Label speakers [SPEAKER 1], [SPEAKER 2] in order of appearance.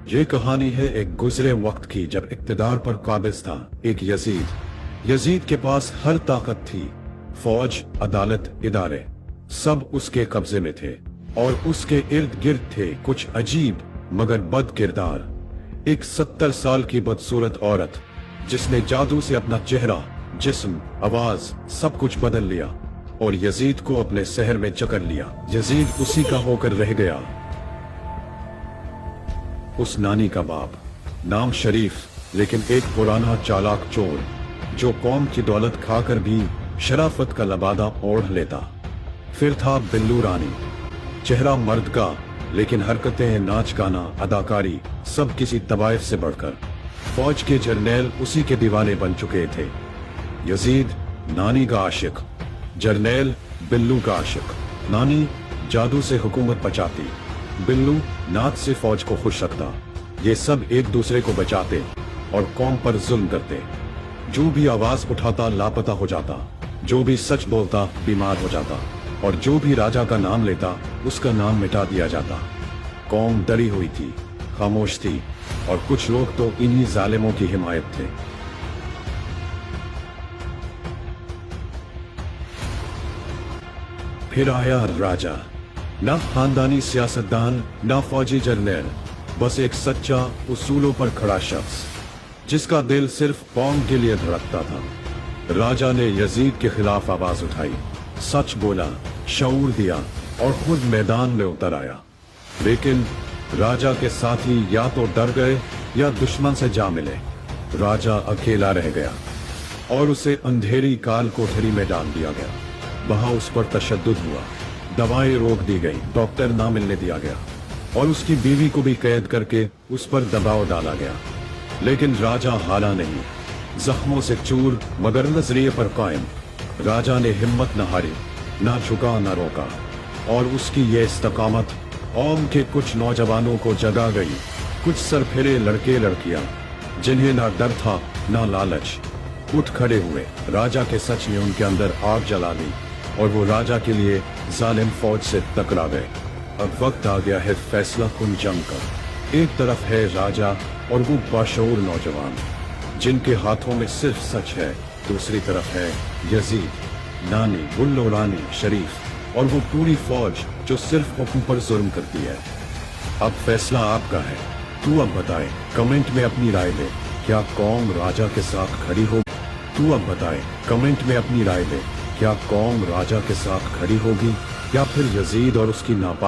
[SPEAKER 1] ये कहानी है एक गुजरे वक्त की, जब इक्तदार पर काबिज था एक यजीद के पास हर ताकत थी। फौज, अदालत, इदारे सब उसके कब्जे में थे और उसके इर्द गिर्द थे कुछ अजीब मगर बद किरदार। एक 70 साल की बदसूरत औरत जिसने जादू से अपना चेहरा, जिस्म, आवाज सब कुछ बदल लिया और यजीद को अपने शहर में जकड़ लिया। यजीद उसी का होकर रह गया। उस नानी का बाप, नाम शरीफ, लेकिन एक पुराना चालाक चोर जो कौम की दौलत खाकर भी शराफत का लबादा ओढ़ लेता। फिर था बिल्लू रानी, चेहरा मर्द का लेकिन हरकतें, नाच गाना, अदाकारी सब किसी तवाइफ से बढ़कर। फौज के जर्नैल उसी के दीवाने बन चुके थे। यजीद नानी का आशिक, जर्नैल बिल्लू का आशिक। नानी जादू से हुकूमत बचाती, बिल्लू नाच से फौज को खुश रखता। ये सब एक दूसरे को बचाते और कौम पर जुल्म करते। जो भी आवाज उठाता लापता हो जाता, जो भी सच बोलता बीमार हो जाता और जो भी राजा का नाम लेता उसका नाम मिटा दिया जाता। कौम डरी हुई थी, खामोश थी और कुछ लोग तो इन्हीं जालिमों की हिमायत थे। फिर आया राजा, ना खानदानी सियासतदान, ना फौजी जर्नैल, बस एक सच्चा उसूलों पर खड़ा शख्स जिसका दिल सिर्फ कौम के लिए धड़कता था। राजा ने यजीद के खिलाफ आवाज उठाई, सच बोला, शऊर दिया और खुद मैदान में उतर आया। लेकिन राजा के साथी या तो डर गए या दुश्मन से जा मिले। राजा अकेला रह गया और उसे अंधेरी काल कोठरी में डाल दिया गया। वहां उस पर तशद्दुद हुआ, दवाएं रोक दी गई, डॉक्टर ना मिलने दिया गया और उसकी बीवी को भी कैद करके उस पर दबाव डाला गया। लेकिन राजा हारा नहीं, जख्मों से चूर मगर नजरिए पर कायम। राजा ने हिम्मत न हारी, ना झुका ना रोका और उसकी ये इस्तकामत कौम के कुछ नौजवानों को जगा गई। कुछ सरफिरे लड़के लड़कियां जिन्हें ना डर था ना लालच, उठ खड़े हुए। राजा के सच ने उनके अंदर आग जला दी और वो राजा के लिए जालिम फौज से टकरा गए। अब वक्त आ गया है फैसला कुन जंग का। एक तरफ है राजा और वो बाशऊर नौजवान जिनके हाथों में सिर्फ सच है। दूसरी तरफ है यजीद, नानी, बुल्लो रानी, शरीफ और वो पूरी फौज जो सिर्फ हुक्म पर जुल्म करती है। अब फैसला आपका है। तू अब बताए, कमेंट में अपनी राय दे। क्या कौम राजा के साथ खड़ी होगी? तू अब बताए, कमेंट में अपनी राय दे। क्या कौम राजा के साथ खड़ी होगी या फिर यजीद और उसकी नापाक